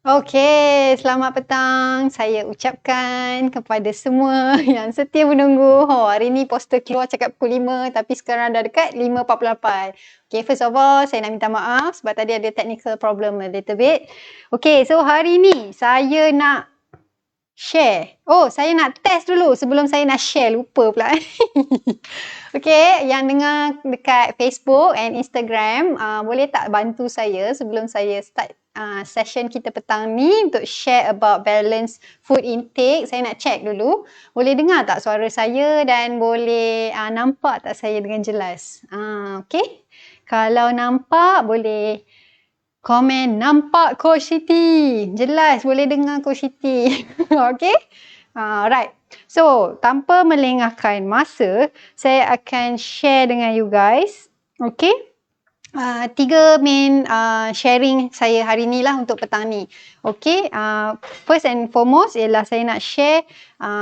Okey, selamat petang. Saya ucapkan kepada semua yang setia menunggu. Hari ni poster keluar cakap pukul 5 tapi sekarang dah dekat 5.48. Okey, first of all saya nak minta maaf sebab tadi ada technical problem a little bit. Okey, so hari ni saya nak share. Oh, saya nak test dulu sebelum saya nak share. Lupa pula. Okey, yang dengar dekat Facebook and Instagram, boleh tak bantu saya sebelum saya start session kita petang ni untuk share about balanced food intake. Saya nak check dulu. Boleh dengar tak suara saya dan boleh nampak tak saya dengan jelas? Okey. Kalau nampak boleh komen nampak Coach Siti. Jelas boleh dengar Coach Siti. Okey? Alright. So, tanpa melengahkan masa, saya akan share dengan you guys. Okey? Tiga main sharing saya hari ni lah untuk petang ni. Okay, first and foremost ialah saya nak share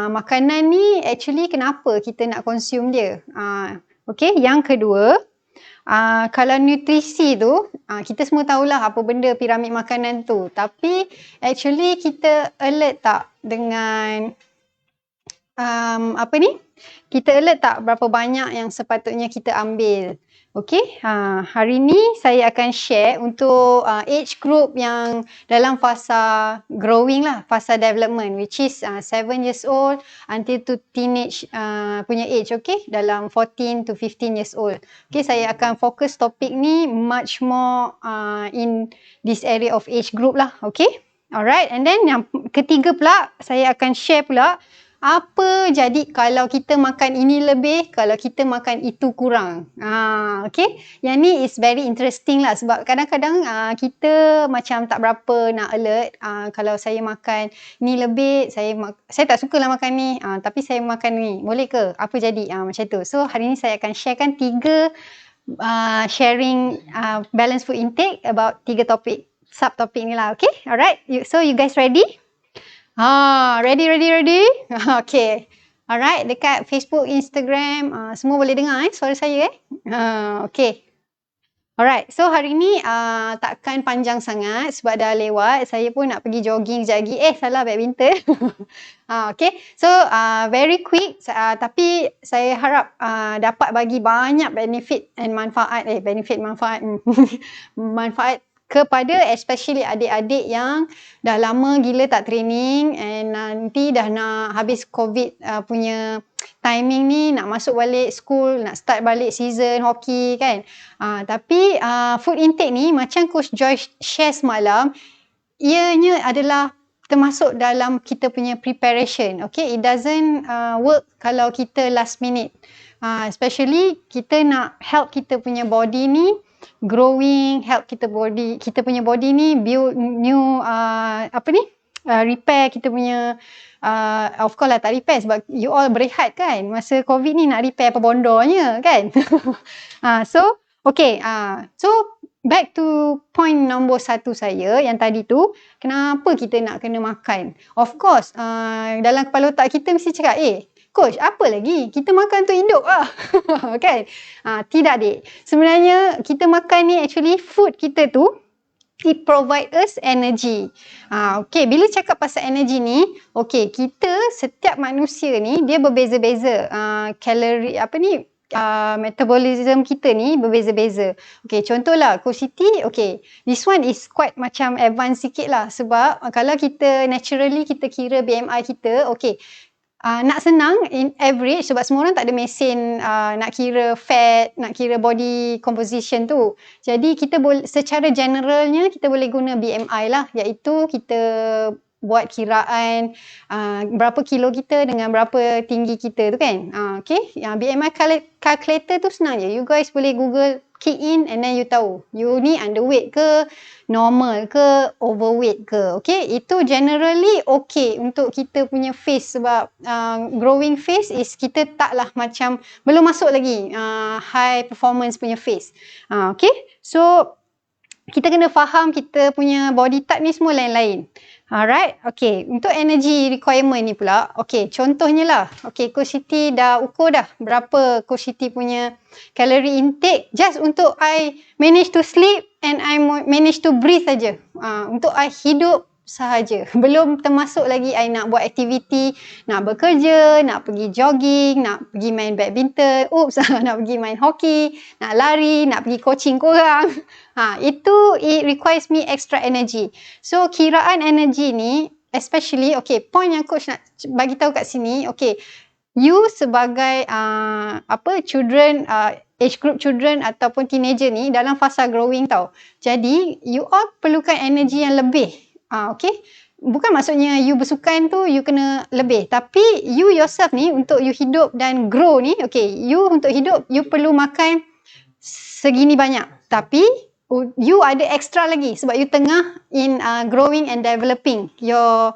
makanan ni actually kenapa kita nak consume dia. Okay, yang kedua, kalau nutrisi tu, kita semua tahulah apa benda piramid makanan tu. Tapi actually kita alert tak dengan kita alert tak berapa banyak yang sepatutnya kita ambil. Okey, hari ni saya akan share untuk age group yang dalam fasa growing lah, fasa development, which is 7 years old until to teenage punya age, okey, dalam 14 to 15 years old. Okey, saya akan fokus topik ni much more in this area of age group lah, okey. Alright, and then yang ketiga pula, saya akan share pula apa jadi kalau kita makan ini lebih, kalau kita makan itu kurang. Okay. Yang ni is very interesting lah sebab kadang-kadang kita macam tak berapa nak alert. Kalau saya makan ni lebih, saya tak suka lah makan ni, tapi saya makan ni. Boleh ke? Apa jadi? Macam tu. So, hari ni saya akan sharekan 3 sharing balanced food intake about 3 topik, subtopik ni lah. Okay? Alright. So, you guys ready? Ready? Okay. Alright, dekat Facebook, Instagram, semua boleh dengar suara saya okay. Alright, so hari ni takkan panjang sangat sebab dah lewat. Saya pun nak pergi jogging sekejap lagi. Salah, badminton. Okay, so very quick, tapi saya harap dapat bagi banyak benefit and manfaat. Manfaat kepada especially adik-adik yang dah lama gila tak training and nanti dah nak habis COVID punya timing ni, nak masuk balik school, nak start balik season hoki kan. Tapi food intake ni macam Coach Joy share semalam, ianya adalah termasuk dalam kita punya preparation. Okay, it doesn't work kalau kita last minute. Especially kita nak help kita punya body ni growing, help kita punya body ni build new repair kita punya of course lah tak repair sebab you all berehat kan masa COVID ni, nak repair apa bondornya kan. So okay, so back to point nombor 1 saya yang tadi tu, kenapa kita nak kena makan. Of course dalam kepala otak kita mesti cakap Coach, apa lagi? Kita makan untuk hidup lah. Kan? Tidak, Dek. Sebenarnya, kita makan ni actually food kita tu, it provide us energy. Okay, bila cakap pasal energy ni, okay, kita, setiap manusia ni, dia berbeza-beza. Kalori, metabolism kita ni berbeza-beza. Okay, contohlah, Coach Siti, okay, this one is quite macam advance sikit lah. Sebab kalau kita naturally, kita kira BMI kita, okay, nak senang in average sebab semua orang tak ada mesin nak kira fat, nak kira body composition tu. Jadi kita boleh secara generalnya kita boleh guna BMI lah, iaitu kita buat kiraan berapa kilo kita dengan berapa tinggi kita tu kan. Okay, BMI calculator tu senang je. You guys boleh Google, key in and then you tahu you ni underweight ke, normal ke, overweight ke. Okay, itu generally okay untuk kita punya face sebab growing face is kita taklah macam belum masuk lagi high performance punya face. Okay, so kita kena faham kita punya body type ni semua lain-lain. Alright, okay. Untuk energy requirement ni pula, okay, contohnya lah, okay, Coach Siti dah ukur dah berapa Coach Siti punya calorie intake just untuk I manage to sleep and I manage to breathe saja. Untuk I hidup sahaja. Belum termasuk lagi I nak buat aktiviti, nak bekerja, nak pergi jogging, nak pergi main badminton, nak pergi main hoki, nak lari, nak pergi coaching korang. Itu it requires me extra energy. So kiraan energy ni, especially, okay, point yang coach nak bagi tahu kat sini, okay, you sebagai children, age group children ataupun teenager ni dalam fasa growing tau. Jadi you all perlukan energy yang lebih. Okay, bukan maksudnya you bersukan tu you kena lebih, tapi you yourself ni untuk you hidup dan grow ni, okay, you untuk hidup you perlu makan segini banyak, tapi you ada extra lagi sebab you tengah in growing and developing your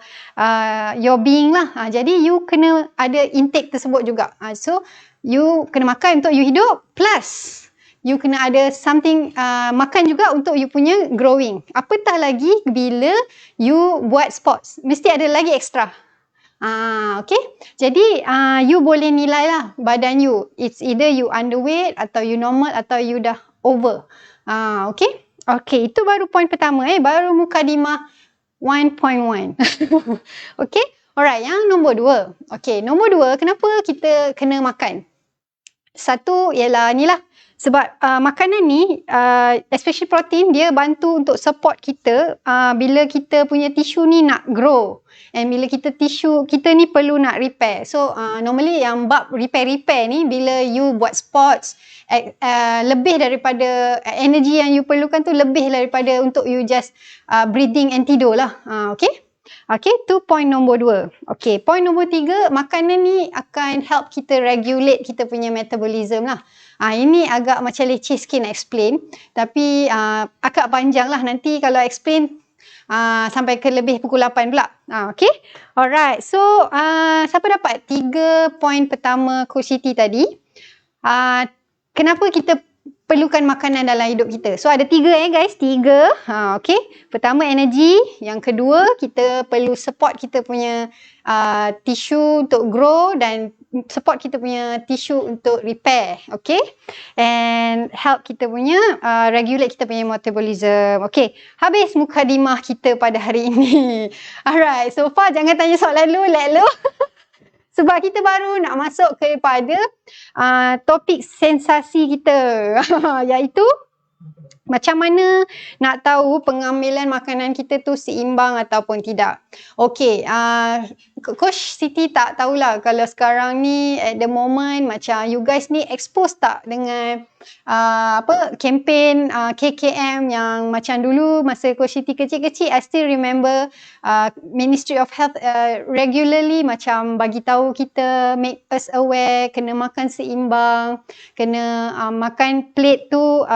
being lah. Jadi you kena ada intake tersebut juga. So you kena makan untuk you hidup, plus you kena ada something makan juga untuk you punya growing. Apatah lagi bila you buat sports, mesti ada lagi extra. Okay, jadi you boleh nilai lah badan you, it's either you underweight atau you normal atau you dah over. Okay, itu baru point pertama, baru mukadimah 1.1. Okay, alright, yang nombor 2. Okay, nombor 2, kenapa kita kena makan? Satu ialah ni lah, sebab makanan ni, especially protein, dia bantu untuk support kita bila kita punya tisu ni nak grow. And bila tisu kita ni perlu nak repair. So normally yang bab repair ni, bila you buat sports, lebih daripada energy yang you perlukan tu, lebih daripada untuk you just breathing and tidur lah. Okay, tu point nombor 2. Okay, point nombor 3, makanan ni akan help kita regulate kita punya metabolism lah. Ini agak macam leceh sikit nak explain, tapi agak panjang lah nanti kalau explain sampai ke lebih pukul 8 pula. Okay, alright. So siapa dapat 3 point pertama Coach Siti tadi? Kenapa kita perlukan makanan dalam hidup kita? So ada 3 guys, 3. Okay, pertama energy, yang kedua kita perlu support kita punya tisu untuk grow dan support kita punya tisu untuk repair. Okay, and help kita punya regulate kita punya metabolism. Okay, habis mukadimah kita pada hari ini. Alright, so far jangan tanya soalan lu, let lu. Sebab kita baru nak masuk kepada topik sensasi kita, iaitu macam mana nak tahu pengambilan makanan kita tu seimbang ataupun tidak. Okay, Coach Siti tak tahulah kalau sekarang ni at the moment macam you guys ni expose tak dengan kempen KKM yang macam dulu masa Coach Siti kecil-kecil. I still remember Ministry of Health regularly macam bagi tahu kita, make us aware, kena makan seimbang, kena makan plate tu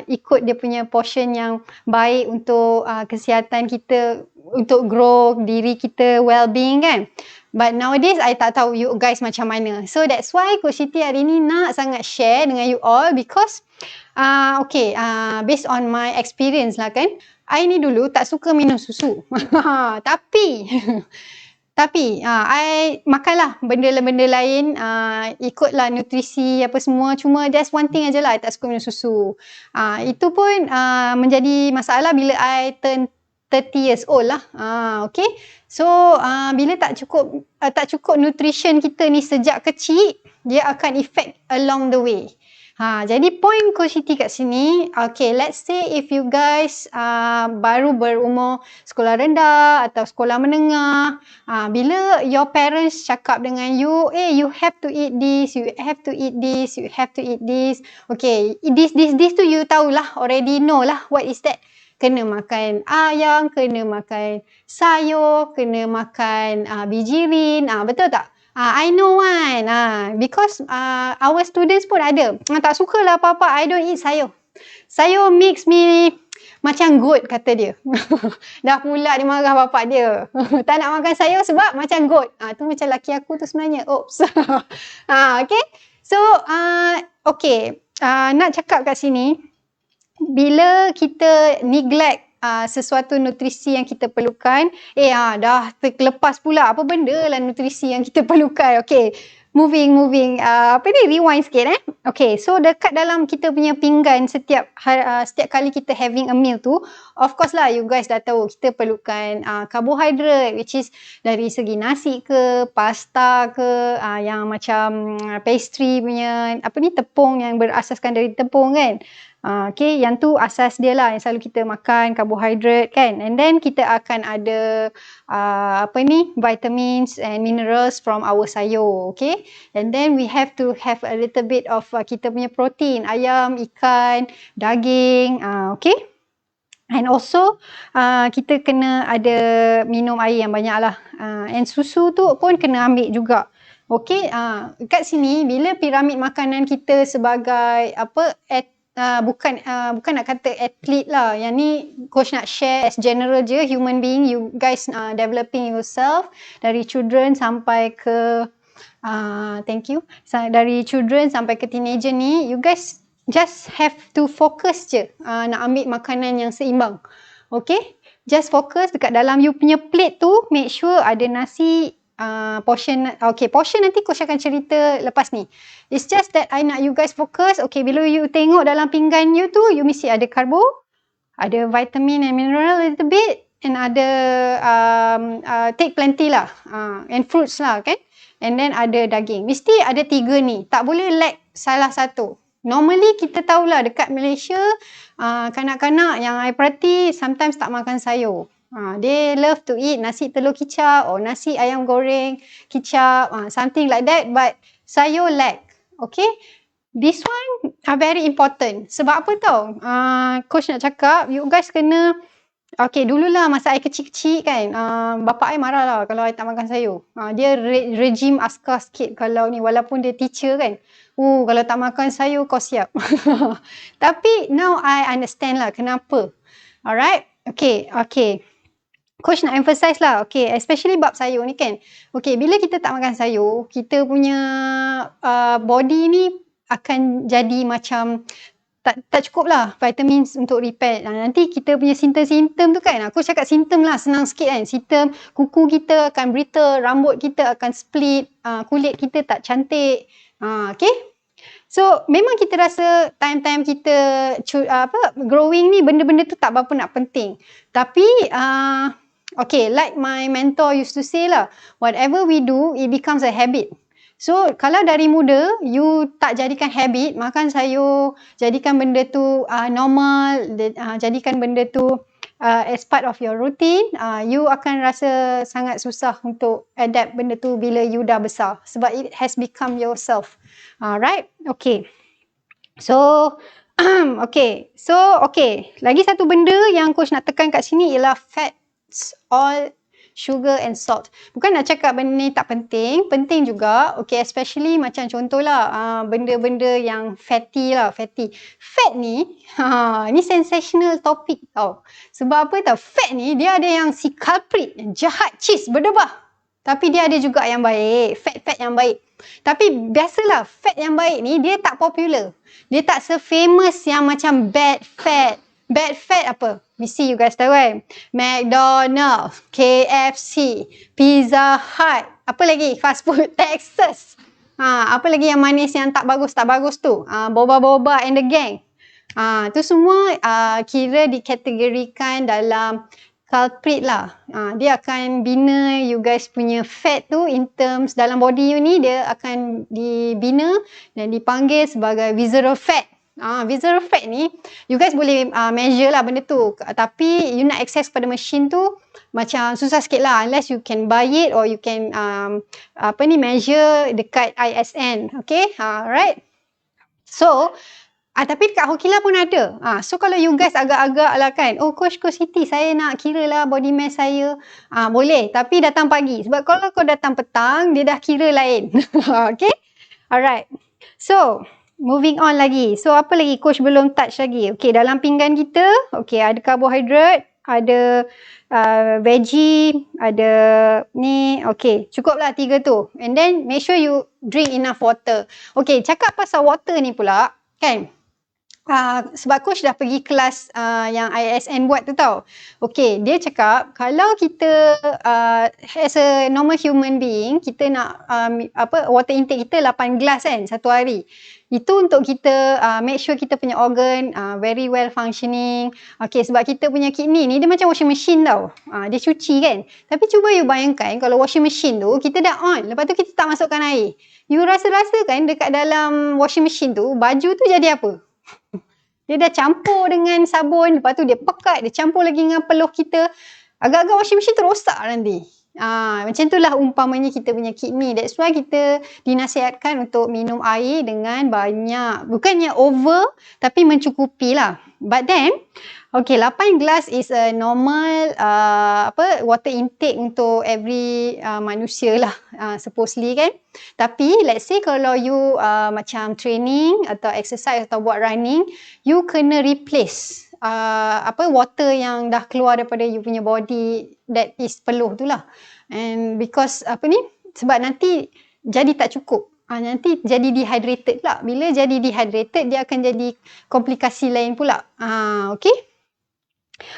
ikut dia punya portion yang baik untuk kesihatan kita, untuk grow diri kita, well-being kan. But nowadays I tak tahu you guys macam mana. So that's why Coach Siti hari ni nak sangat share dengan you all, because based on my experience lah kan, I ni dulu tak suka minum susu. Tapi I makanlah benda-benda lain, ikutlah nutrisi apa semua. Cuma there's one thing aja lah, I tak suka minum susu. Itu pun menjadi masalah bila I turn 30 years old lah. Okay, so bila tak cukup nutrition kita ni sejak kecil, dia akan effect along the way. Jadi point Coach Siti kat sini, okay, let's say if you guys baru berumur sekolah rendah atau sekolah menengah, bila your parents cakap dengan you, you have to eat this, you have to eat this, you have to eat this. Okay, this tu you tahulah, already know lah what is that. Kena makan ayam, kena makan sayur, kena makan bijirin, betul tak? I know one. Because our students pun ada. Tak sukalah apa-apa, I don't eat sayur. Sayur makes me macam goat, kata dia. Dah pula dia marah bapak dia. Tak nak makan sayur sebab macam goat. Tu macam laki aku tu sebenarnya. Oops. Okay. So, okay. Nak cakap kat sini, bila kita neglect sesuatu nutrisi yang kita perlukan, dah terlepas pula apa benda lah nutrisi yang kita perlukan. Okay, moving. Apa ni? Rewind sikit Okay, so dekat dalam kita punya pinggan setiap kali kita having a meal tu, of course lah you guys dah tahu kita perlukan carbohydrate, which is dari segi nasi ke, pasta ke, yang macam pastry punya, apa ni, tepung yang berasaskan dari tepung kan. Okay, yang tu asas dia lah yang selalu kita makan, carbohydrate kan. And then kita akan ada vitamins and minerals from our sayur, okay. And then we have to have a little bit of kita punya protein, ayam, ikan, daging, okay. And also kita kena ada minum air yang banyak lah. And susu tu pun kena ambil juga. Okay, kat sini bila piramid makanan kita sebagai bukan nak kata atlet lah. Yang ni coach nak share as general je, human being, you guys developing yourself dari children sampai ke dari children sampai ke teenager ni, you guys just have to focus je nak ambil makanan yang seimbang. Okay, just focus dekat dalam you punya plate tu, make sure ada nasi, portion nanti coach akan cerita lepas ni. It's just that I nak you guys focus. Okay, bila you tengok dalam pinggan you tu, you mesti ada karbo, ada vitamin and mineral a little bit, and ada take plenty lah, and fruits lah kan, and then ada daging. Mesti ada 3 ni, tak boleh lack salah satu. Normally kita tahulah dekat Malaysia, kanak-kanak yang I perhati sometimes tak makan sayur. They love to eat nasi telur kicap or nasi ayam goreng kicap, something like that, but sayur lack. Okay, this one very important. Sebab apa tau? Coach nak cakap, you guys kena, okay, dululah masa I kecil-kecil kan, bapa I marah lah kalau I tak makan sayur. Dia regime askar sikit kalau ni, walaupun dia teacher kan. Kalau tak makan sayur kau siap. Tapi now I understand lah kenapa. Alright, okay. Coach nak emphasize lah, okay, especially bab sayur ni kan. Okay, bila kita tak makan sayur, kita punya body ni akan jadi macam tak cukup lah vitamin untuk repair. Nanti kita punya simptom tu kan, aku cakap simptom lah, senang sikit kan. Simptom, kuku kita akan brittle, rambut kita akan split, kulit kita tak cantik. Okay, so memang kita rasa time-time kita growing ni, benda-benda tu tak berapa nak penting. Tapi okay, like my mentor used to say lah, whatever we do, it becomes a habit. So, kalau dari muda, you tak jadikan habit, makan sayur, jadikan benda tu normal, jadikan benda tu as part of your routine, you akan rasa sangat susah untuk adapt benda tu bila you dah besar. Sebab it has become yourself. Right? Okay. So, okay. Lagi satu benda yang coach nak tekan kat sini ialah fats, oil, sugar and salt. Bukan nak cakap benda ni tak penting, penting juga. Okay, especially macam contohlah benda-benda yang fatty lah, fatty. Fat ni, ni sensational topic tau. Sebab apa tau, fat ni dia ada yang si culprit, yang jahat, cheese, berdebah. Tapi dia ada juga yang baik, fat-fat yang baik. Tapi biasalah, fat yang baik ni dia tak popular. Dia tak se-famous yang macam bad fat. Bad fat apa? Mesti you guys tahu kan? McDonald's, KFC, Pizza Hut, apa lagi? Fast food, Texas. Apa lagi yang manis yang tak bagus tu? Boba-boba and the gang. Tu semua kira dikategorikan dalam culprit lah. Dia akan bina you guys punya fat tu in terms dalam body you ni, dia akan dibina dan dipanggil sebagai visceral fat. Visceral fat ni, you guys boleh measure lah benda tu. Tapi you nak access pada machine tu macam susah sikit lah. Unless you can buy it or you can measure dekat ISN. Okay, right? So, tapi dekat Hokila pun ada. So, kalau you guys agak-agak lah kan, oh Coach Siti, saya nak kira lah body mass saya. Boleh, tapi datang pagi. Sebab kalau kau datang petang, dia dah kira lain. Okay? Alright. So, moving on lagi. So, apa lagi coach belum touch lagi? Okay, dalam pinggan kita, okay, ada carbohydrate, ada veggie, ada ni, okay, cukuplah 3 tu. And then, make sure you drink enough water. Okay, cakap pasal water ni pula, kan? sebab coach dah pergi kelas yang ISN buat tu tau. Okay, dia cakap kalau kita as a normal human being, kita nak water intake kita 8 gelas kan satu hari. Itu untuk kita make sure kita punya organ very well functioning. Okay, sebab kita punya kidney ni dia macam washing machine tau. Dia cuci kan. Tapi cuba you bayangkan kalau washing machine tu kita dah on, lepas tu kita tak masukkan air. You rasa-rasa kan dekat dalam washing machine tu, baju tu jadi apa? Dia dah campur dengan sabun, lepas tu dia pekat, dia campur lagi dengan peluh kita. Agak-agak washing machine tu rosak nanti. Macam itulah umpamanya kita punya kidney. That's why kita dinasihatkan untuk minum air dengan banyak. Bukannya over, tapi mencukupi lah. But then, okay, 8 gelas is a normal water intake untuk every manusia lah, supposedly kan. Tapi let's say kalau you macam training atau exercise atau buat running, you kena replace water yang dah keluar daripada you punya body, that is peluh tu lah. And because sebab nanti jadi tak cukup. Nanti jadi dehydrated pula. Bila jadi dehydrated, dia akan jadi komplikasi lain pula. Okay?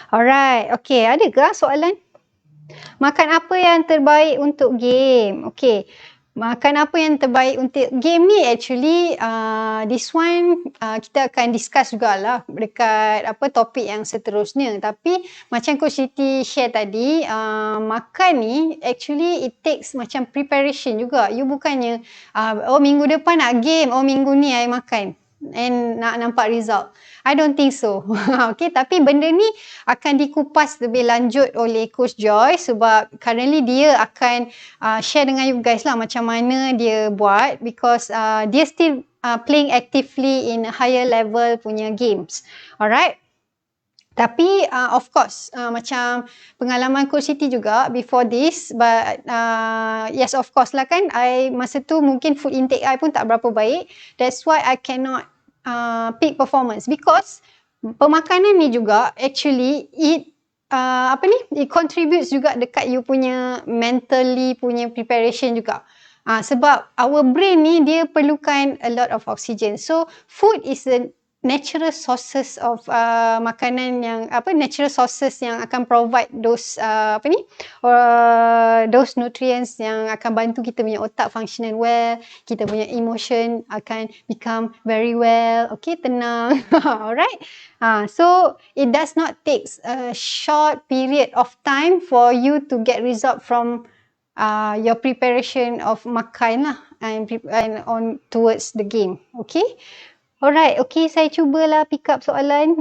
Alright. Okay, ada ke soalan? Makan apa yang terbaik untuk game? Okay. Makan apa yang terbaik untuk game ni actually this one kita akan discuss jugalah dekat topik yang seterusnya. Tapi macam Coach Siti share tadi, makan ni actually it takes macam preparation juga. You bukannya minggu depan nak game, minggu ni I makan and nak nampak result. I don't think so. Okay, tapi benda ni akan dikupas lebih lanjut oleh Coach Joy sebab currently dia akan share dengan you guys lah macam mana dia buat because dia still playing actively in higher level punya games. Alright. Tapi of course macam pengalaman Coach Siti juga before this, but yes of course lah kan, I masa tu mungkin food intake I pun tak berapa baik. That's why I cannot peak performance because pemakanan ni juga actually it it contributes juga dekat you punya mentally punya preparation juga. Sebab our brain ni dia perlukan a lot of oxygen. So food is the natural sources of makanan yang natural sources yang akan provide those those nutrients yang akan bantu kita punya otak functioning well, kita punya emotion akan become very well, okay, tenang. Alright. So it does not take a short period of time for you to get result from your preparation of makan lah and on towards the game. Okay. Alright, okay, saya cubalah pick up soalan.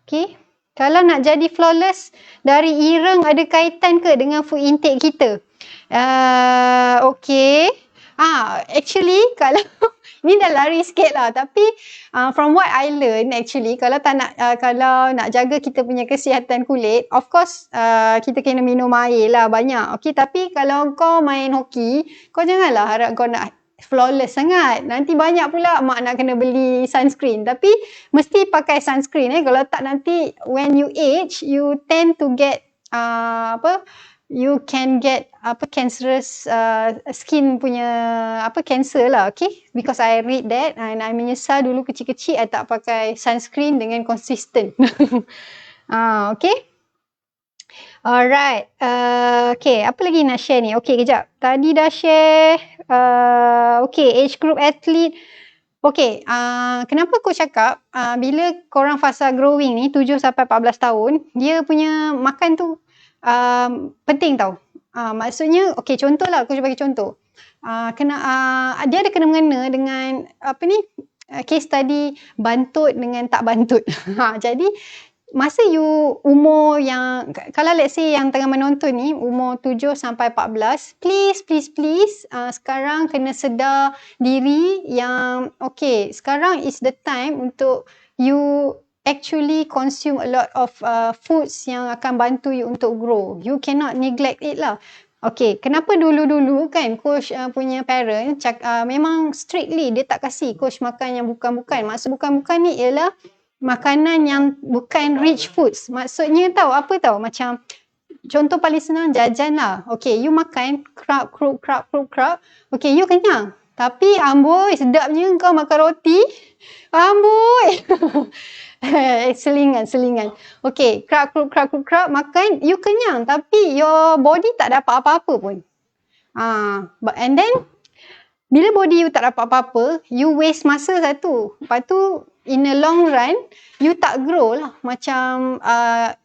Okay. Kalau nak jadi flawless, dari ireng ada kaitan ke dengan food intake kita? Okay. Actually, kalau ni dah lari sikit lah. Tapi from what I learn actually, kalau nak jaga kita punya kesihatan kulit, of course kita kena minum air lah banyak. Okay, tapi kalau kau main hoki, kau janganlah harap kau nak flawless sangat. Nanti banyak pula mak nak kena beli sunscreen. Tapi mesti pakai sunscreen kalau tak nanti when you age, you tend to get you can get cancerous skin punya cancer lah, okay? Because I read that and I menyesal dulu kecil-kecil I tak pakai sunscreen dengan consistent. Okay? Alright. Okay, apa lagi nak share ni? Okay, kejap. Tadi dah share okay, age group athlete. Okay, kenapa coach cakap bila korang fasa growing ni 7 sampai 14 tahun, dia punya makan tu penting tau. Maksudnya, okay, contohlah, coach bagi contoh. Dia ada kena-mengena dengan case study bantut dengan tak bantut. Jadi masa you umur yang, kalau let's say yang tengah menonton ni umur 7 sampai 14, please sekarang kena sedar diri yang okay, sekarang is the time untuk you actually consume a lot of foods yang akan bantu you untuk grow. You cannot neglect it lah. Okay, kenapa dulu-dulu kan coach punya parent memang strictly dia tak kasih coach makan yang bukan-bukan. Maksud bukan-bukan ni ialah makanan yang bukan rich foods. Maksudnya tahu macam contoh paling senang jajan lah. Okay, you makan crab. Okay, you kenyang. Tapi amboi, sedapnya kau makan roti. Amboi. Selingan. Okay, krap, makan, you kenyang. Tapi your body tak dapat apa-apa pun. And then, bila body you tak dapat apa-apa, you waste masa satu. Lepas tu, in a long run, you tak grow lah. Macam,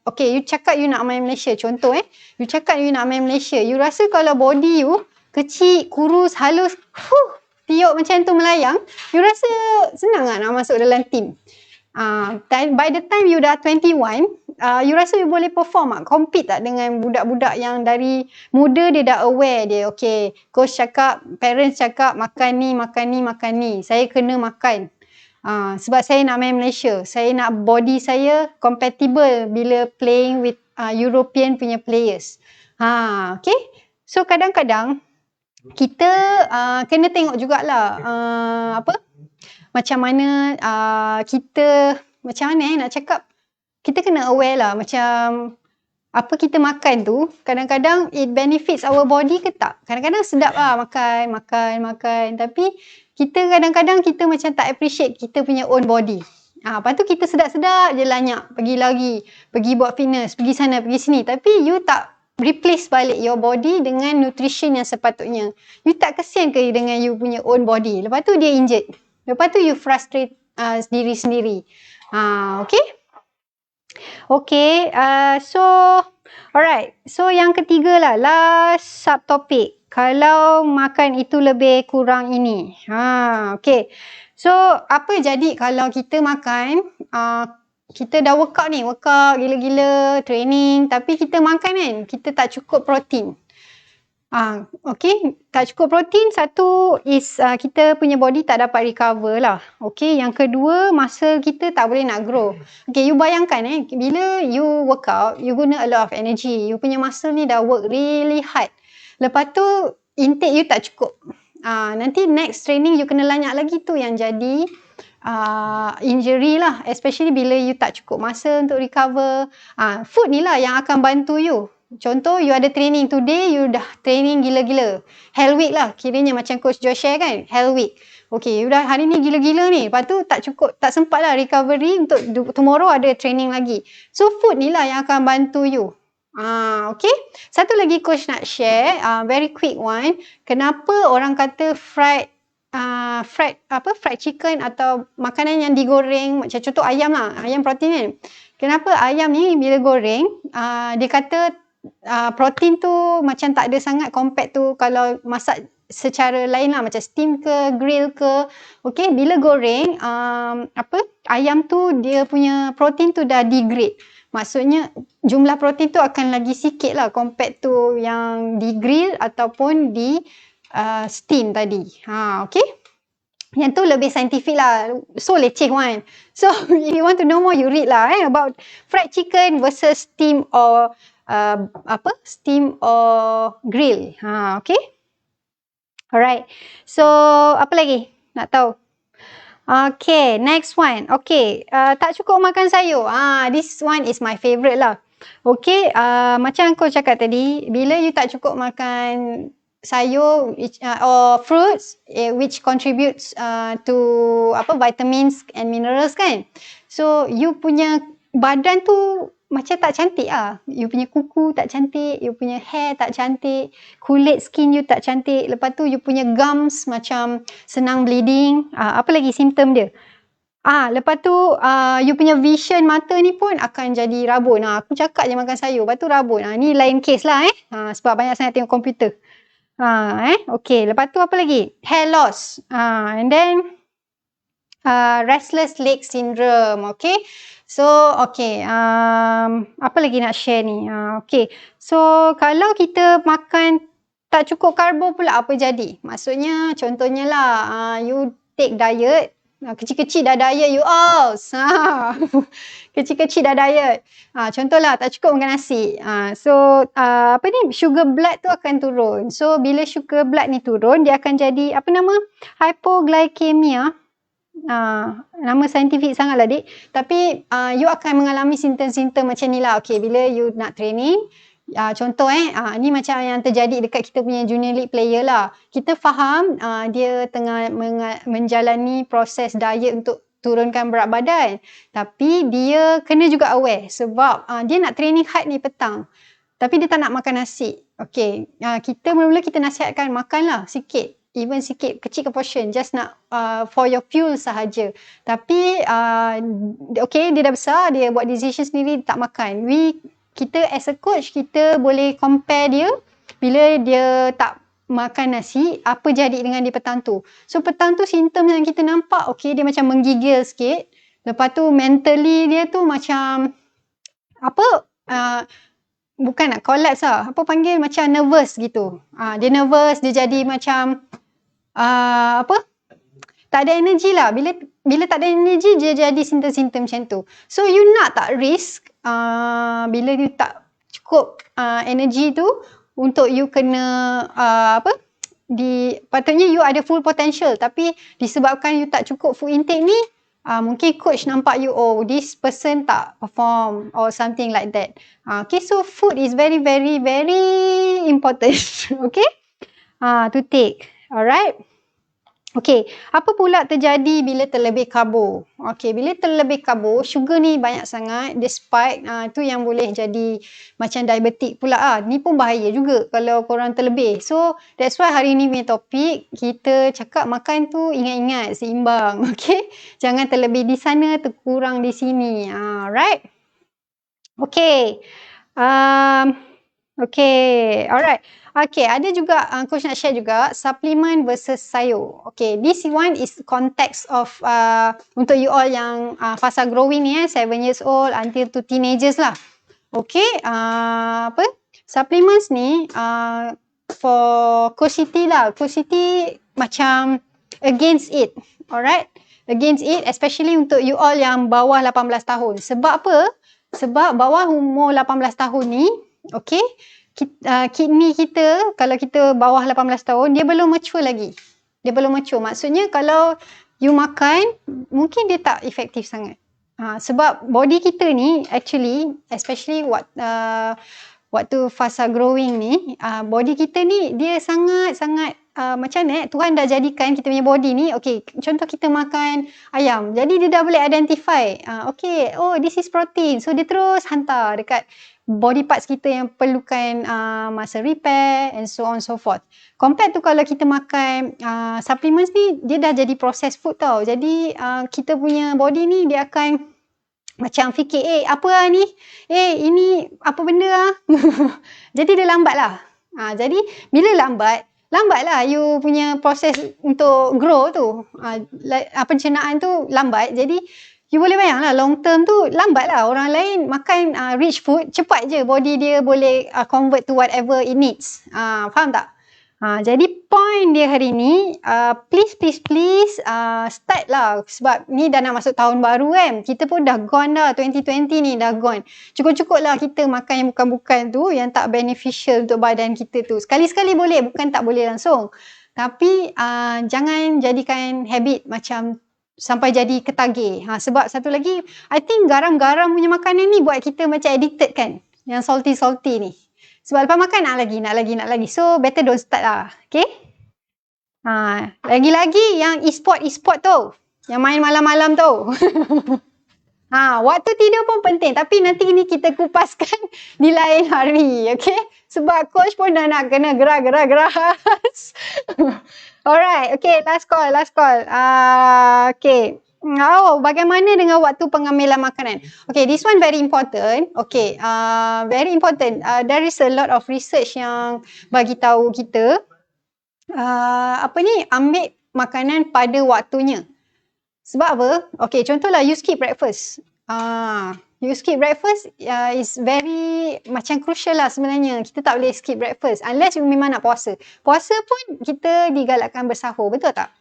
okay, you cakap you nak main Malaysia. Contoh you cakap you nak main Malaysia. You rasa kalau body you kecil, kurus, halus, tiup macam tu melayang, you rasa senang tak nak masuk dalam team? By the time you dah 21, you rasa you boleh perform tak? Compete tak dengan budak-budak yang dari muda dia dah aware dia, okay, coach cakap, parents cakap, makan ni, saya kena makan. Sebab saya nak main Malaysia, saya nak body saya compatible bila playing with European punya players. Okay, so kadang-kadang kita kena tengok jugalah macam mana kita, macam mana nak cakap, kita kena aware lah macam apa kita makan tu, kadang-kadang it benefits our body ke tak. Kadang-kadang sedap lah makan, tapi kita kadang-kadang kita macam tak appreciate kita punya own body. Lepas tu kita sedap-sedap je lanyak, pergi lagi, pergi buat fitness, pergi sana, pergi sini, tapi you tak replace balik your body dengan nutrition yang sepatutnya. You tak kesian ke dengan you punya own body? Lepas tu dia injured. Lepas tu you frustrate diri sendiri. Okay. So, alright. So, yang ketiga lah. Last subtopic. Kalau makan itu lebih kurang ini. Okay. So, apa jadi kalau kita makan, kita dah workout gila-gila, training. Tapi kita makan kan, kita tak cukup protein. Okay, tak cukup protein. Satu is kita punya body tak dapat recover lah. Okay, yang kedua, muscle kita tak boleh nak grow. Okay, you bayangkan bila you workout, you guna a lot of energy. You punya muscle ni dah work really hard. Lepas tu, intake you tak cukup. Nanti next training you kena lanyak lagi tu yang jadi injury lah. Especially bila you tak cukup masa untuk recover. Food ni lah yang akan bantu you. Contoh, you ada training today, you dah training gila-gila. Hell week lah, kiranya macam Coach Josh share kan, hell week. Okay, you dah hari ni gila-gila ni, lepas tu tak cukup, tak sempat lah recovery untuk tomorrow ada training lagi. So, food ni lah yang akan bantu you. Okay. Satu lagi Coach nak share, very quick one. Kenapa orang kata fried chicken atau makanan yang digoreng, macam contoh ayam lah, ayam protein kan. Kenapa ayam ni bila goreng, dia kata protein tu macam tak ada sangat compared tu kalau masak secara lain lah, macam steam ke, grill ke. Okay, bila goreng, ayam tu dia punya protein tu dah degrade. Maksudnya jumlah protein tu akan lagi sikit lah compared tu yang di grill ataupun di steam tadi. Okay. Yang tu lebih scientific lah. So leceh one. So if you want to know more, you read lah about fried chicken versus steam or steam or grill. Okay. Alright. So apa lagi nak tahu? Okay, next one. Okay, tak cukup makan sayur. This one is my favourite lah. Okay, macam aku cakap tadi, bila you tak cukup makan sayur or fruits which contributes to vitamins and minerals kan. So you punya badan tu macam tak cantik lah. You punya kuku tak cantik, you punya hair tak cantik, kulit skin you tak cantik. Lepas tu you punya gums macam senang bleeding. Apa lagi simptom dia? Lepas tu you punya vision mata ni pun akan jadi rabun. Aku cakap je makan sayur, lepas tu rabun. Ni lain case lah sebab banyak sangat tengok komputer. Okay, lepas tu apa lagi? Hair loss. And then restless leg syndrome. Okay. So, okay. Apa lagi nak share ni? Okay. So, kalau kita makan tak cukup karbo pula apa jadi? Maksudnya, contohnya lah, you take diet. Kecil-kecil dah diet, you all. Kecil-kecil dah diet. Contohlah, tak cukup makan nasi. So, sugar blood tu akan turun. So, bila sugar blood ni turun, dia akan jadi, hypoglycemia. Nama saintifik sangat lah, Dik. Tapi, you akan mengalami simptom-simptom macam ni lah. Okay, bila you nak training, Contoh ni macam yang terjadi dekat kita punya Junior League player lah. Kita faham dia tengah menjalani proses diet untuk turunkan berat badan. Tapi dia kena juga aware sebab dia nak training hard ni petang. Tapi dia tak nak makan nasi. Okay, kita mula-mula kita nasihatkan makanlah sikit. Even sikit, kecil ke portion. Just nak for your fuel sahaja. Tapi okay, dia dah besar, dia buat decision sendiri, tak makan. Kita as a coach, kita boleh compare dia bila dia tak makan nasi, apa jadi dengan dia petang tu. So petang tu simptom yang kita nampak, okay, dia macam menggigil sikit. Lepas tu mentally dia tu macam bukan nak collapse lah. Panggil macam nervous gitu. Dia nervous, dia jadi macam tak ada energi lah. Bila tak ada energi, dia jadi simptom-simptom macam tu. So you nak tak risk bila you tak cukup energi tu untuk you kena patutnya you ada full potential, tapi disebabkan you tak cukup food intake ni, mungkin coach nampak you, this person tak perform or something like that. Okay, so food is very very very important. Okay, to take. Alright. Okay, apa pula terjadi bila terlebih karbo? Okay, bila terlebih karbo, sugar ni banyak sangat, dia spike, tu yang boleh jadi macam diabetik pula. Ni pun bahaya juga kalau korang terlebih. So, that's why hari ni punya topik, kita cakap makan tu ingat-ingat, seimbang. Okay, jangan terlebih di sana, terkurang di sini. Right? Okay. Okay, alright. Okay, ada juga coach nak share juga supplement versus sayur. Okay, this one is context of untuk you all yang fasa growing ni 7 years old until to teenagers lah. Okay, supplements ni for Coach Siti lah. Coach Siti macam against it. Alright, against it, especially untuk you all yang bawah 18 tahun. Sebab apa? Sebab bawah umur 18 tahun ni, okay, kidney kita, kalau kita bawah 18 tahun, dia belum mature lagi. Dia belum mature. Maksudnya kalau you makan, mungkin dia tak efektif sangat. Sebab body kita ni, actually, especially waktu fasa growing ni, body kita ni, dia sangat-sangat macam mana Tuhan dah jadikan kita punya body ni. Okay, contoh kita makan ayam, jadi dia dah boleh identify, okay, this is protein. So dia terus hantar dekat body parts kita yang perlukan muscle repair and so on so forth. Compared tu kalau kita makan supplements ni, dia dah jadi processed food tau. Jadi kita punya body ni dia akan macam fikir, apa lah ni? Ini apa benda lah? Jadi dia lambat lah. Jadi bila lambat lah you punya proses untuk grow tu. Pencernaan tu lambat. Jadi you boleh bayang lah, long term tu lambat lah. Orang lain makan rich food, cepat je body dia boleh convert to whatever it needs. Faham tak? Jadi point dia hari ni, please start lah. Sebab ni dah nak masuk tahun baru kan. Kita pun dah gone dah, 2020 ni dah gone. Cukup-cukup lah kita makan yang bukan-bukan tu, yang tak beneficial untuk badan kita tu. Sekali-sekali boleh, bukan tak boleh langsung. Tapi jangan jadikan habit macam sampai jadi ketagih. Sebab satu lagi, I think garam-garam punya makanan ni buat kita macam addicted kan. Yang salty-salty ni. Sebab lepas makan nak lagi. So better don't start lah. Okay? Lagi-lagi yang e-sport tu. Yang main malam-malam tu. Waktu tidur pun penting. Tapi nanti ni kita kupaskan di lain hari. Okay? Sebab coach pun dah nak kena gerak. Alright, okay, last call. Okay. Bagaimana dengan waktu pengambilan makanan? Okay, this one very important. Okay, very important. There is a lot of research yang bagi tahu kita ambil makanan pada waktunya. Sebab apa? Okay, contohlah you skip breakfast. You skip breakfast is very macam crucial lah sebenarnya. Kita tak boleh skip breakfast unless you memang nak puasa. Puasa pun kita digalakkan bersahur, betul tak?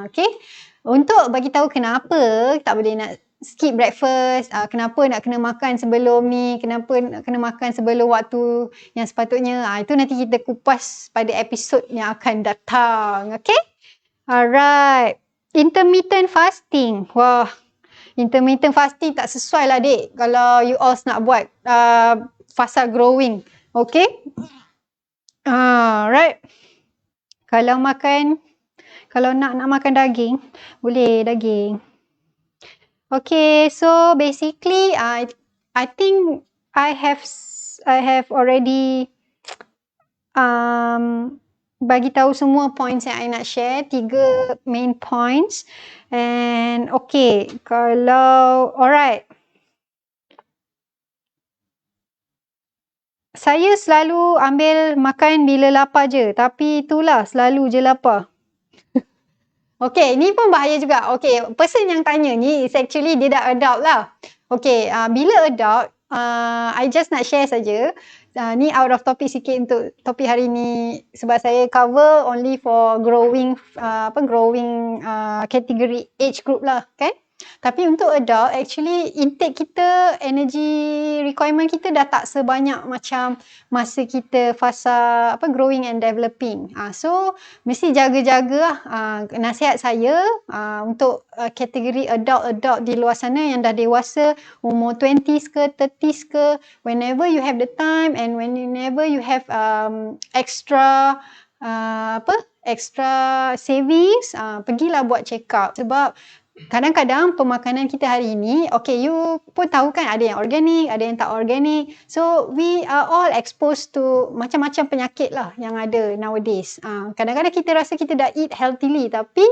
Okay. Untuk bagi tahu kenapa tak boleh nak skip breakfast, kenapa nak kena makan sebelum ni, kenapa nak kena makan sebelum waktu yang sepatutnya, itu nanti kita kupas pada episod yang akan datang. Okay? Alright. Intermittent fasting. Wah. Intermittent fasting tak sesuai lah dek kalau you all nak buat fasa growing. Okay? Right. Kalau nak makan daging, boleh daging. Okay, so basically I think I have already bagi tahu semua points yang I nak share, 3 main points. And okay, kalau alright. Saya selalu ambil makan bila lapar je, tapi itulah selalu je lapar. Okay, ni pun bahaya juga. Okay, person yang tanya ni is actually dia dah adult lah. Okay, bila adult, I just nak share saja. Ni out of topic sikit untuk topik hari ni sebab saya cover only for growing category age group lah, kan? Tapi untuk adult, actually intake kita, energy requirement kita dah tak sebanyak macam masa kita fasa growing and developing. So mesti jaga-jaga lah. Nasihat saya untuk kategori adult di luar sana yang dah dewasa, umur 20s ke 30s ke, whenever you have the time and whenever you have extra savings, pergilah buat check up. Sebab kadang-kadang pemakanan kita hari ini, okay, you pun tahu kan ada yang organik, ada yang tak organik. So, we are all exposed to macam-macam penyakit lah yang ada nowadays. Kadang-kadang kita rasa kita dah eat healthily, tapi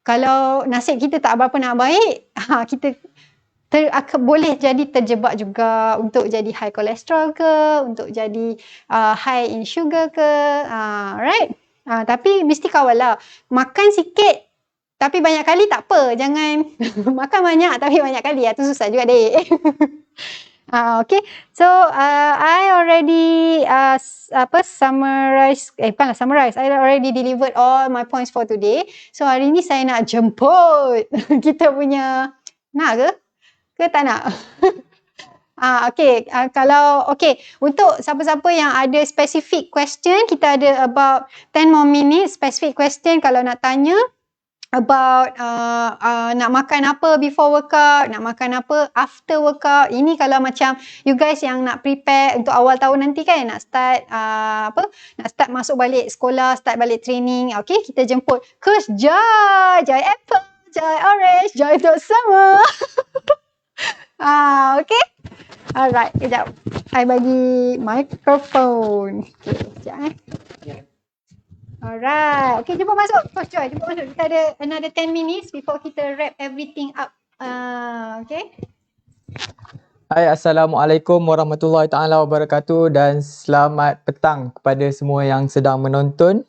kalau nasib kita tak berapa nak baik, kita boleh jadi terjebak juga untuk jadi high cholesterol ke, untuk jadi high in sugar ke, right? Tapi mesti kawal lah. Makan sikit, tapi banyak kali tak apa. Jangan makan banyak tapi banyak kali. Itu susah juga dek. Okay. So, I already summarize. I already delivered all my points for today. So, hari ni saya nak jemput kita punya. Nak ke? Ke tak nak? Okay. Untuk siapa-siapa yang ada specific question, kita ada about 10 more minutes specific question kalau nak tanya. About nak makan apa before workout, nak makan apa after workout. Ini kalau macam you guys yang nak prepare untuk awal tahun nanti kan, nak start nak start masuk balik sekolah, start balik training. Okay, kita jemput Coach Joy, Joy Apple, Joy Orange, Joy untuk semua. Okay. Alright, kejap. I bagi microphone. Okay, kejap Alright. Okay, jumpa masuk. Coach Joy, jumpa masuk. Kita ada another 10 minutes before kita wrap everything up. Okay. Hai, Assalamualaikum warahmatullahi taala wabarakatuh dan selamat petang kepada semua yang sedang menonton.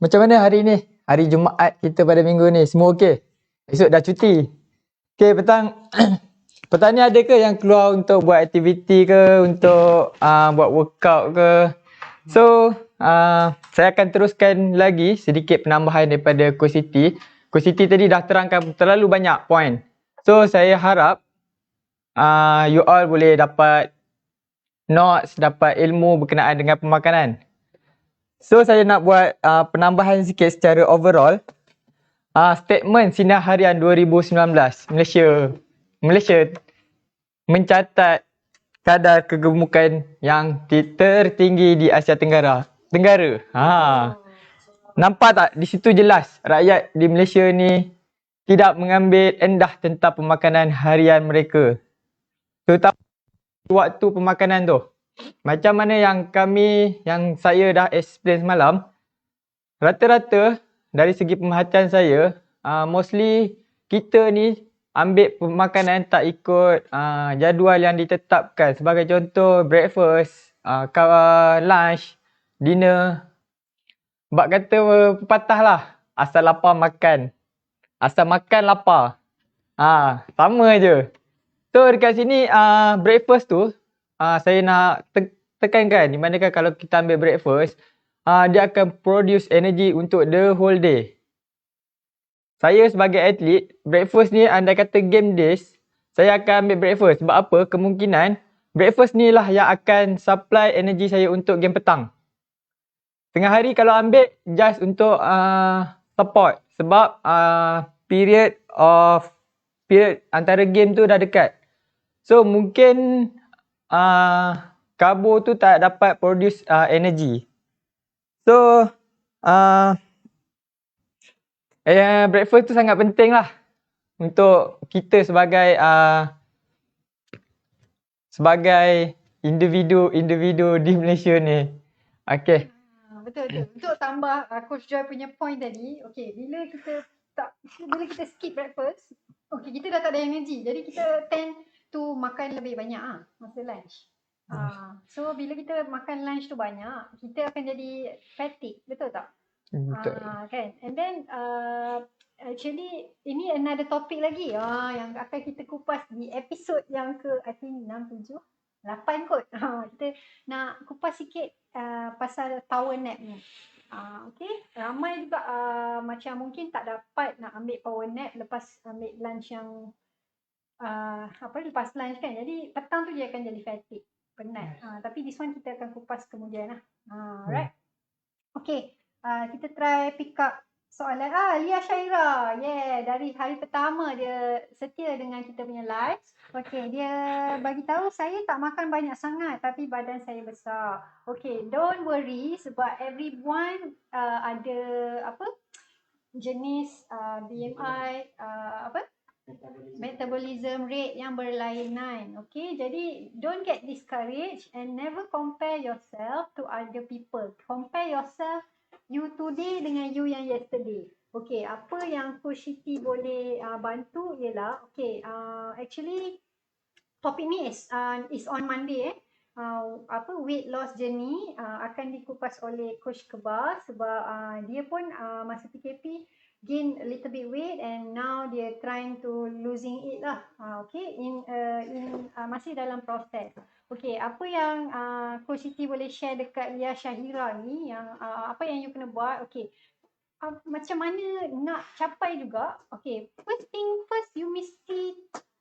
Macam mana hari ni? Hari Jumaat kita pada minggu ni. Semua okey? Esok dah cuti. Okey, petang. Petang ni ada ke yang keluar untuk buat aktiviti ke, untuk buat workout ke? So, saya akan teruskan lagi sedikit penambahan daripada Coach Siti. Coach Siti tadi dah terangkan terlalu banyak poin. So, saya harap you all boleh dapat notes, dapat ilmu berkenaan dengan pemakanan. So, saya nak buat penambahan sikit secara overall. Statement Sinar Harian 2019. Malaysia mencatat kadar kegemukan yang tertinggi di Asia Tenggara. Nampak tak? Di situ jelas rakyat di Malaysia ni tidak mengambil endah tentang pemakanan harian mereka. Terutama waktu pemakanan tu. Macam mana yang saya dah explain semalam, rata-rata dari segi pemerhatian saya, mostly kita ni ambil pemakanan tak ikut jadual yang ditetapkan. Sebagai contoh, breakfast, lunch, dinner. Bak kata pepatah lah, asal lapar makan. Asal makan lapar. Sama je. So dekat sini breakfast tu saya nak tekankan, di manakah kalau kita ambil breakfast, dia akan produce energy untuk the whole day. Saya sebagai atlet, breakfast ni andai kata game days, saya akan ambil breakfast. Sebab apa? Kemungkinan breakfast ni lah yang akan supply energy saya untuk game petang. Tengah hari kalau ambil just untuk support. Sebab period of period antara game tu dah dekat. So mungkin karbo tu tak dapat produce energy. So breakfast tu sangat penting lah untuk kita sebagai individu di Malaysia ni. Okay. Betul. Untuk tambah Coach Joy punya point tadi, okay, bila kita skip breakfast, okay, kita dah tak ada energy. Jadi kita tend to makan lebih banyak masa lunch. So bila kita makan lunch tu banyak, kita akan jadi fatigue, betul tak? Betul. Kan? And then actually ini another topic lagi yang akan kita kupas di episod yang ke I think 6, 7, 8 kot. Kita nak kupas sikit pasal power nap ni. Okay, ramai juga macam mungkin tak dapat nak ambil power nap lepas ambil lunch yang lepas lunch kan. Jadi petang tu dia akan jadi fatigue, penat. Tapi this one kita akan kupas kemudian lah. Right. Okay, kita try pick up soalan. Lia Syaira. Yeah, dari hari pertama dia setia dengan kita punya live. Okay, dia bagi tahu saya tak makan banyak sangat tapi badan saya besar. Okay, don't worry sebab everyone ada jenis BMI metabolism rate yang berlainan. Okay, jadi don't get discouraged and never compare yourself to other people. Compare yourself you today dengan you yang yesterday. Okay, apa yang Coach Siti boleh bantu ialah, okay, actually topik ni is on Monday weight loss journey akan dikupas oleh Coach Kebar sebab dia pun masa PKP gain a little bit weight and now dia trying to losing it lah. Okay, masih dalam proses. Okay, apa yang Coach Siti boleh share dekat Lia Syahira ni, yang apa yang you kena buat. Okay, macam mana nak capai juga. Okay, first thing first, you mesti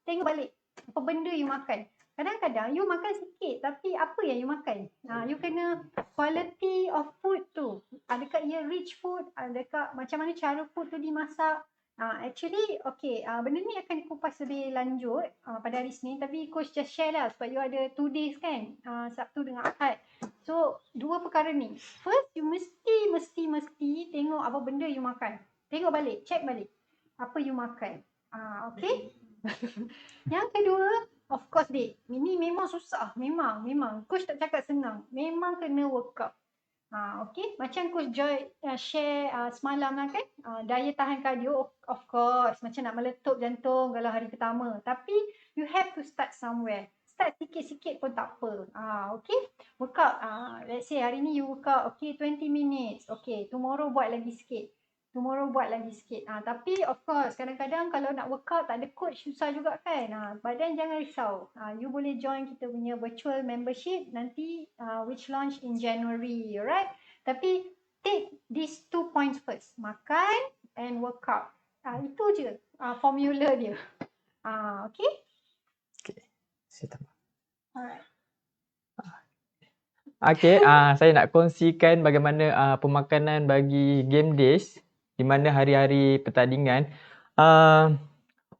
tengok balik apa benda you makan. Kadang-kadang you makan sikit tapi apa yang you makan. You kena quality of food tu. Adakah ia rich food, adakah macam mana cara food tu dimasak. Actually, okay, benda ni akan dikupas lebih lanjut pada hari Isnin. Tapi Coach just share lah sebab you ada 2 days kan, Sabtu dengan Ahad. So, 2 perkara ni. First, you mesti tengok apa benda you makan. Tengok balik, check balik apa you makan. Okay. Yang kedua, of course dik, ini memang susah. Memang Coach tak cakap senang. Memang kena workout. Okay, macam Coach Joy share semalam lah kan, daya tahan kardio, of course macam nak meletup jantung kalau hari pertama, tapi you have to start somewhere. Start sikit-sikit pun tak apa. Okay, workout, let's say hari ni you workout, okay 20 minutes, okay tomorrow buat lagi sikit, tapi of course kadang-kadang kalau nak workout tak ada coach susah juga kan. Badan jangan risau. You boleh join kita punya virtual membership nanti which launch in January, alright? Tapi take these 2 points first. Makan and workout. Itu je formula dia. Okay? Okay, saya tambah. Alright. Okay, saya nak kongsikan bagaimana pemakanan bagi game days di mana hari-hari pertandingan.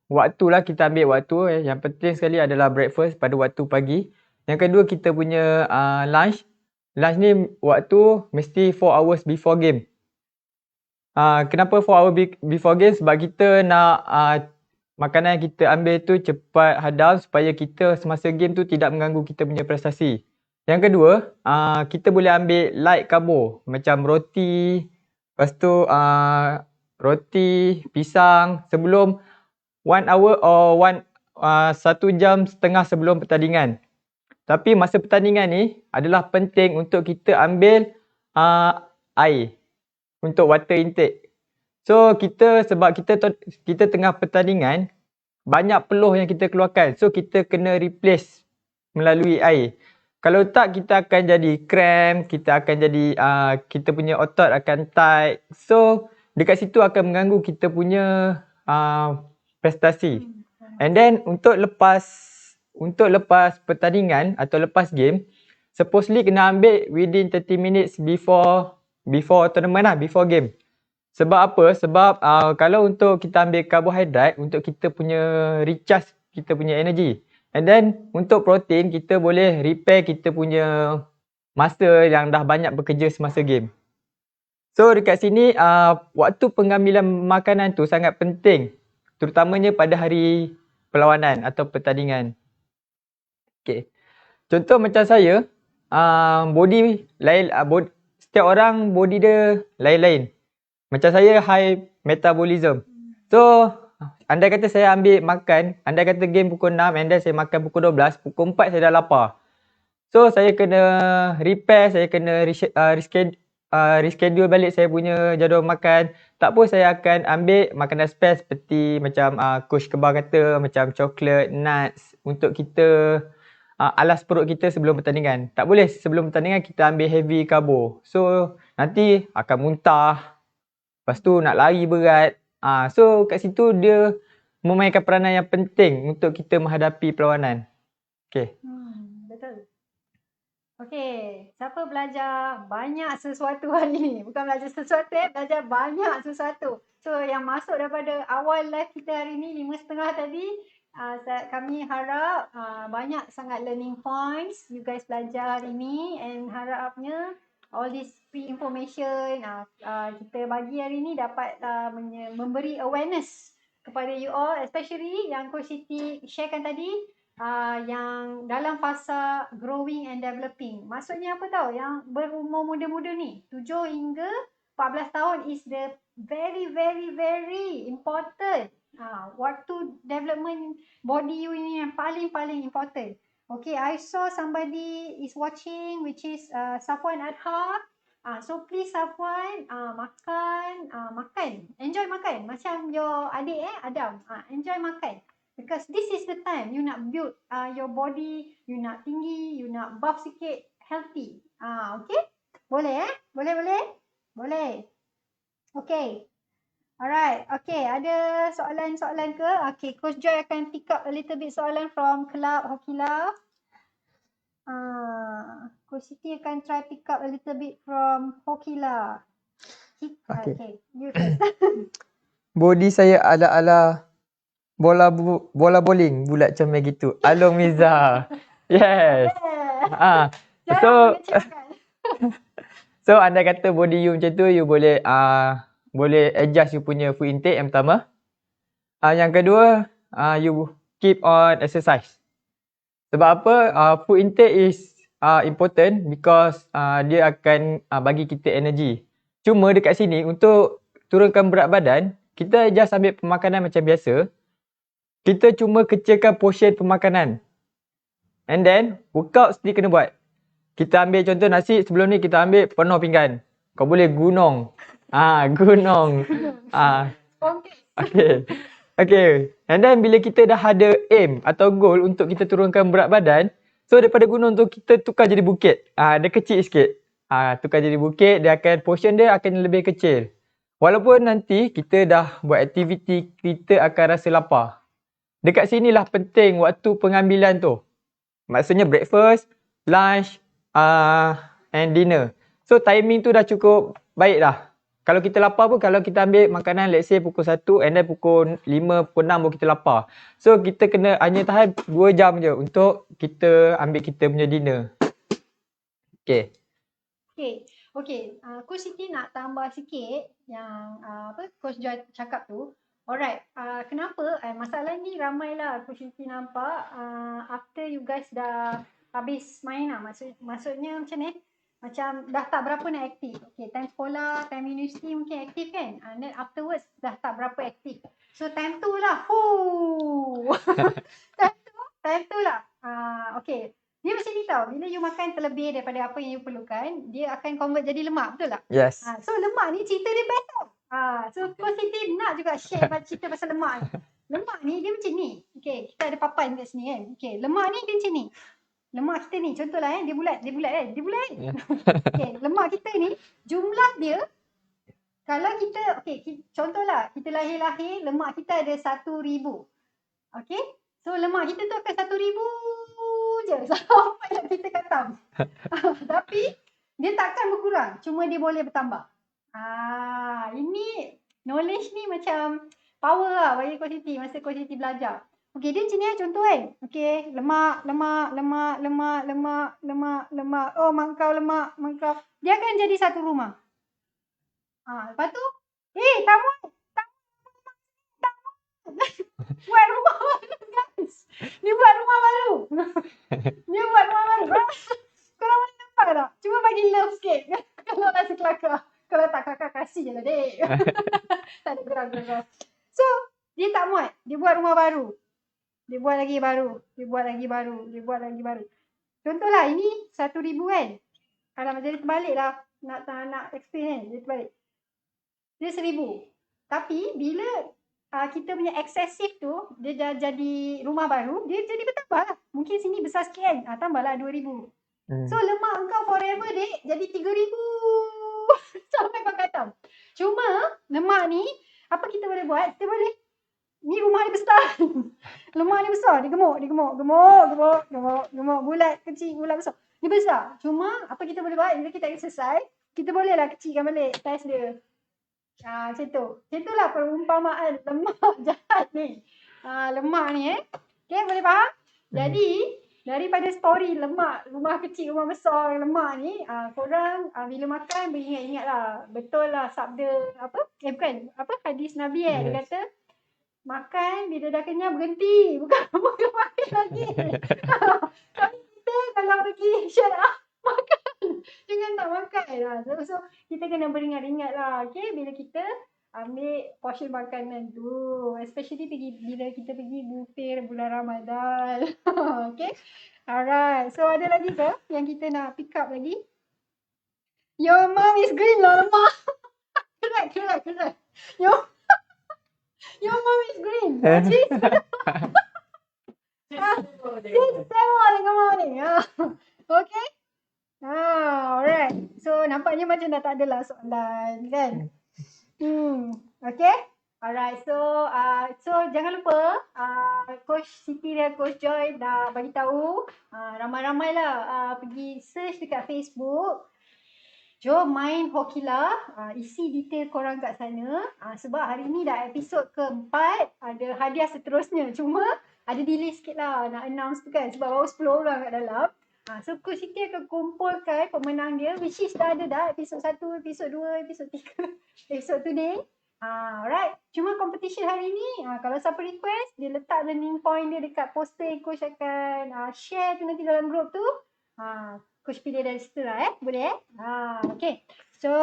Waktu lah, kita ambil waktu. Yang penting sekali adalah breakfast pada waktu pagi. Yang kedua, kita punya lunch. Lunch ni waktu mesti 4 hours before game. Kenapa 4 hours before game? Sebab kita nak makanan yang kita ambil tu cepat hadam supaya kita semasa game tu tidak mengganggu kita punya prestasi. Yang kedua, kita boleh ambil light karbo macam roti, lepas tu roti, pisang sebelum 1 hour or 1 jam setengah sebelum pertandingan. Tapi masa pertandingan ni adalah penting untuk kita ambil air untuk water intake. So sebab kita tengah pertandingan, banyak peluh yang kita keluarkan. So kita kena replace melalui air. Kalau tak, kita akan jadi cramp, kita akan jadi kita punya otot akan tight. So dekat situ akan mengganggu kita punya prestasi. And then untuk lepas pertandingan atau lepas game, supposedly kena ambil within 30 minutes before tournament lah, before game. Sebab apa? Sebab kalau untuk kita ambil karbohidrat, untuk kita punya recharge kita punya energy. And then untuk protein, kita boleh repair kita punya masa yang dah banyak bekerja semasa game. So dekat sini waktu pengambilan makanan tu sangat penting. Terutamanya pada hari perlawanan atau pertandingan. Okay. Contoh macam saya, body lain, setiap orang body dia lain-lain. Macam saya high metabolism. So, andai kata saya ambil makan, andai kata game pukul 6 and then saya makan pukul 12, pukul 4 saya dah lapar. So, saya kena repair, saya kena reschedule balik saya punya jadual makan. Tak apa, saya akan ambil makanan spare seperti macam Coach Kebal kata, macam coklat, nuts untuk kita alas perut kita sebelum pertandingan. Tak boleh sebelum pertandingan kita ambil heavy karbo. So, nanti akan muntah. Lepas tu nak lari berat. So kat situ dia memainkan peranan yang penting untuk kita menghadapi perlawanan. Okay. Betul. Okay, siapa belajar banyak sesuatu hari ni? Bukan belajar sesuatu, belajar banyak sesuatu. So yang masuk daripada awal live kita hari ni 5.30 tadi, kami harap banyak sangat learning points you guys belajar hari ni, and harapnya all this free information kita bagi hari ni dapat memberi awareness kepada you all, especially yang Coach Siti sharekan tadi, yang dalam fasa growing and developing. Maksudnya apa tahu? Yang berumur muda-muda ni, 7 hingga 14 tahun is the very very very important. Waktu development body you ni yang paling important. Okay, I saw somebody is watching, which is Safwan Adha. So please Safwan, makan. Enjoy makan. Macam your adik Adam. Enjoy makan. Because this is the time you nak build your body, you nak tinggi, you nak buff sikit, healthy. Okay? Boleh Boleh. Okay. Alright. Okay, ada soalan-soalan ke? Okay, Coach Joy akan pick up a little bit soalan from Club Hockey Love. Coach Siti akan try pick up a little bit from Hockey Love. Okay, you first. Body saya ala-ala bola bowling bulat comel gitu. Along Miza. Yes. So anda kata body you macam tu, you boleh adjust you punya food intake yang pertama. Yang kedua, you keep on exercise. Sebab apa? Food intake is important because dia akan bagi kita energy. Cuma dekat sini untuk turunkan berat badan, kita just ambil pemakanan macam biasa. Kita cuma kecilkan portion pemakanan. And then, workout mesti kena buat. Kita ambil contoh nasi, sebelum ni kita ambil penuh pinggan. Kau boleh gunung. Gunung. Okay. And then bila kita dah ada aim atau goal untuk kita turunkan berat badan, so daripada gunung tu kita tukar jadi bukit. Dia kecil sikit. Tukar jadi bukit, portion dia akan lebih kecil. Walaupun nanti kita dah buat aktiviti, kita akan rasa lapar. Dekat sinilah penting waktu pengambilan tu. Maksudnya breakfast, lunch, and dinner. So timing tu dah cukup baik dah. Kalau kita lapar pun, kalau kita ambil makanan let's say pukul 1 and then pukul 5, pukul 6 baru kita lapar. So kita kena hanya tahan 2 jam je untuk kita ambil kita punya dinner. Okay. Coach Siti nak tambah sikit yang Coach Joy cakap tu. Alright, kenapa? Masalah ni ramailah Coach Siti nampak after you guys dah habis main maksudnya macam ni. Macam dah tak berapa nak aktif. Okay, time sekolah, time universiti mungkin aktif kan. And then afterwards dah tak berapa aktif. So time tu lah. time tu lah. Okay. Dia macam ni tau. Bila you makan terlebih daripada apa yang you perlukan, dia akan convert jadi lemak. Betul tak? Yes. So lemak ni cerita dia best tau. So Coach Siti nak juga share cerita pasal lemak ni. Lemak ni dia macam ni. Okay, kita ada papan kat sini kan. Okay, lemak ni dia macam ni. Lemak kita ni, contohlah dia bulat kan? Okay, lemak kita ni, jumlah dia, kalau kita, contohlah, kita lahir-lahir, lemak kita ada 1,000. Okay? So, lemak kita tu akan 1,000 je sampai yang kita khatam. Tapi, dia takkan berkurang, cuma dia boleh bertambah. Ini knowledge ni macam power lah bagi Coach Siti masa Coach Siti belajar. Okey, dia macam ni contoh kan. Okey, lemak, lemak, lemak, lemak, lemak, lemak, lemak. Oh, mangkau lemak, mangkau. Dia akan jadi satu rumah. Lepas tu, tamu, buat rumah baru guys. Dia buat rumah baru. Dia buat rumah baru. Korang boleh nampak tak? Cuba bagi love sikit. Kalau rasa kelakar. Kalau tak kakak kasih je lah dek. Tak ada gerak-gerak. So, dia tak muat. Dia buat rumah baru. Dia buat lagi baru. Dia buat lagi baru. Dia buat lagi baru. Contohlah ini 1,000 kan. Kalau jadi terbalik lah. Nak explain kan. Dia terbalik. Dia 1,000. Tapi bila kita punya eksesif tu, dia dah jadi rumah baru, dia jadi bertambah lah. Mungkin sini besar sikit kan. Tambahlah 2,000. So lemak engkau forever dek jadi 3,000 sampai kau khatam. Cuma lemak ni apa kita boleh buat? Kita boleh, ni rumah dia besar. Lemak dia besar, dia gemuk, bulat kecil, bulat besar. Dia besar. Cuma apa kita boleh buat? Bila kita exercise, kita boleh lah kecilkan balik saiz dia. Macam tu. Macam tu lah perumpamaan lemak jahat ni. Lemak ni Okay, boleh faham? Jadi daripada story lemak, rumah kecil, rumah besar, lemak ni, korang bila makan beringat-ingat lah. Betul lah sabda, hadis Nabi Dia kata, makan bila dah kenyang berhenti. Bukan makan lagi. Tapi kita kalau pergi syarah, makan. Jangan tak makan. So kita kena beringat-ingat lah. Okay, bila kita ambil portion makanan tu, especially bila kita pergi buffet bulan Ramadan. Okay, alright. So ada lagi ke yang kita nak pick up lagi? Your mom is green lah, lemak. Correct. Your mom is green. Good morning. Okay. Alright. So nampaknya macam dah tak adalah soalan kan. Okay. Alright. So jangan lupa Coach Siti dan Coach Joy dah bagi tahu, ramai-ramai lah pergi search dekat Facebook. Jom main Hokila, isi detail korang kat sana. Sebab hari ni dah episod keempat, ada hadiah seterusnya. Cuma ada delay sikit lah nak announce tu kan. Sebab baru 10 orang kat dalam. So Coach Siti akan kumpulkan pemenang dia, which is dah ada dah. Episod 1, episod 2, episod 3, episod today. Alright. Cuma competition hari ni, kalau siapa request, dia letak learning point dia dekat poster. Coach akan share tu nanti dalam group tu. Coach pilih dari situ lah boleh okay. So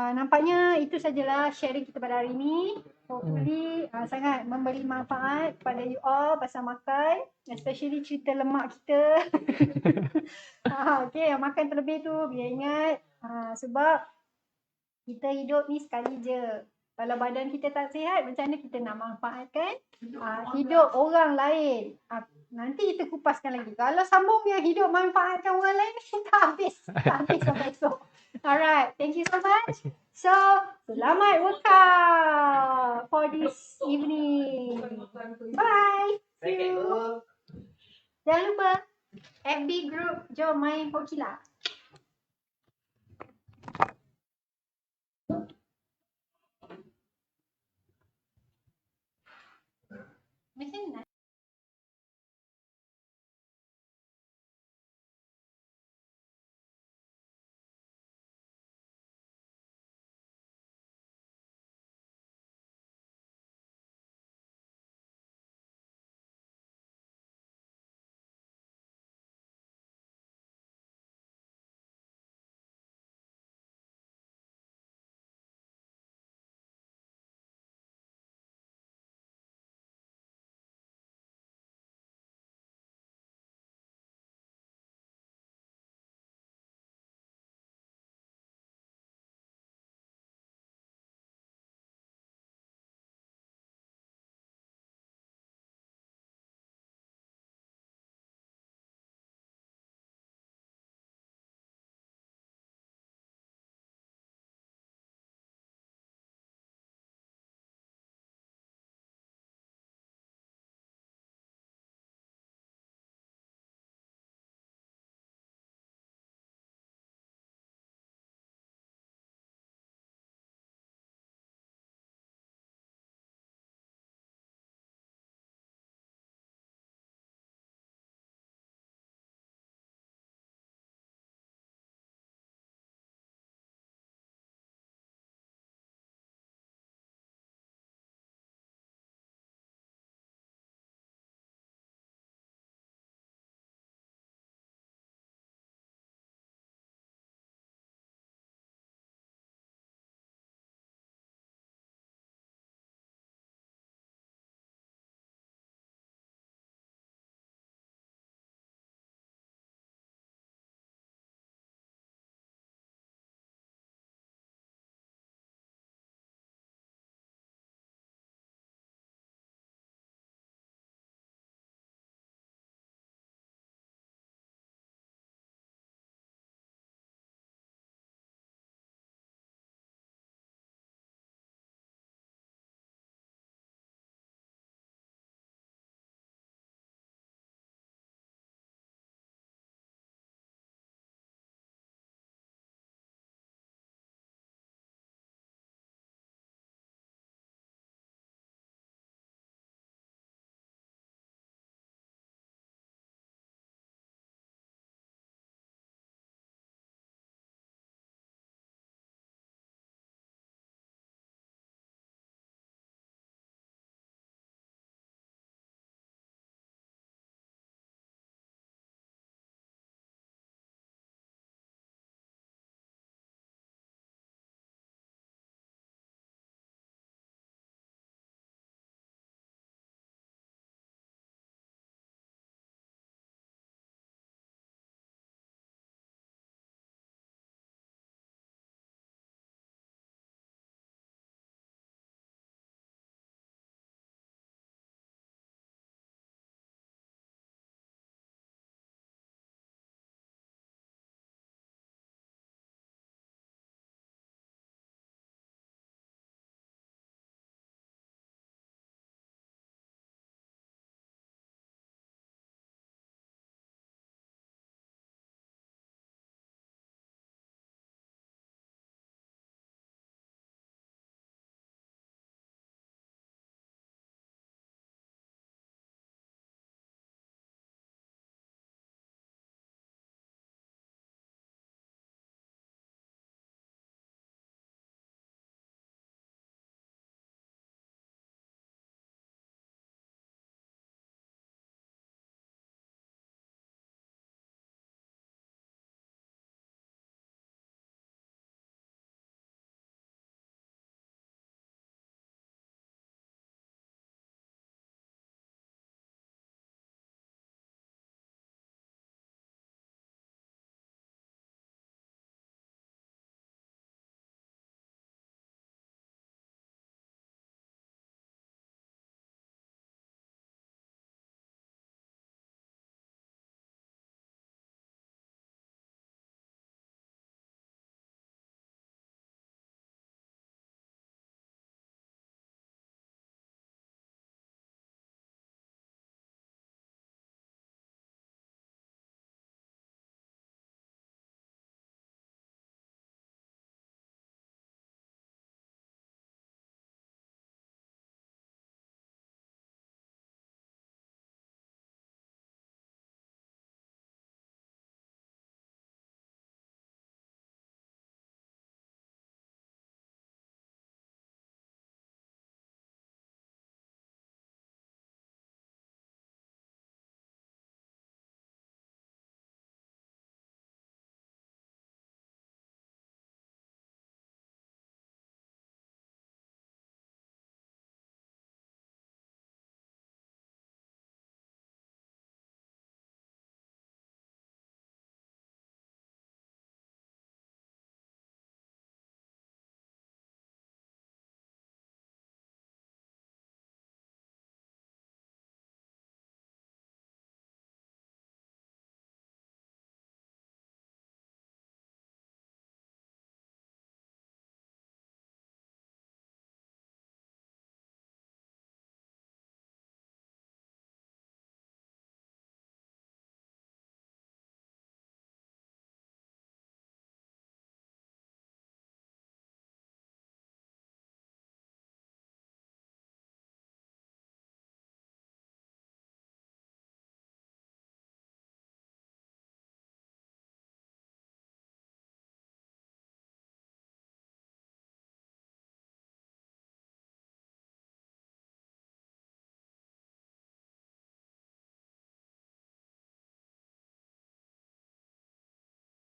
nampaknya itu sajalah sharing kita pada hari ni. Hopefully sangat memberi manfaat kepada you all pasal makan, especially cerita lemak kita. Okay, yang makan terlebih tu biar ingat, sebab kita hidup ni sekali je. Kalau badan kita tak sihat, macam mana kita nak manfaatkan hidup orang lain? Nanti kita kupaskan lagi. Kalau sambung yang hidup manfaatkan orang lain, tak habis sampai esok. Alright, thank you so much. So, selamat workout for this evening. Bye. See you. Jangan lupa FB group, jom main Hokila.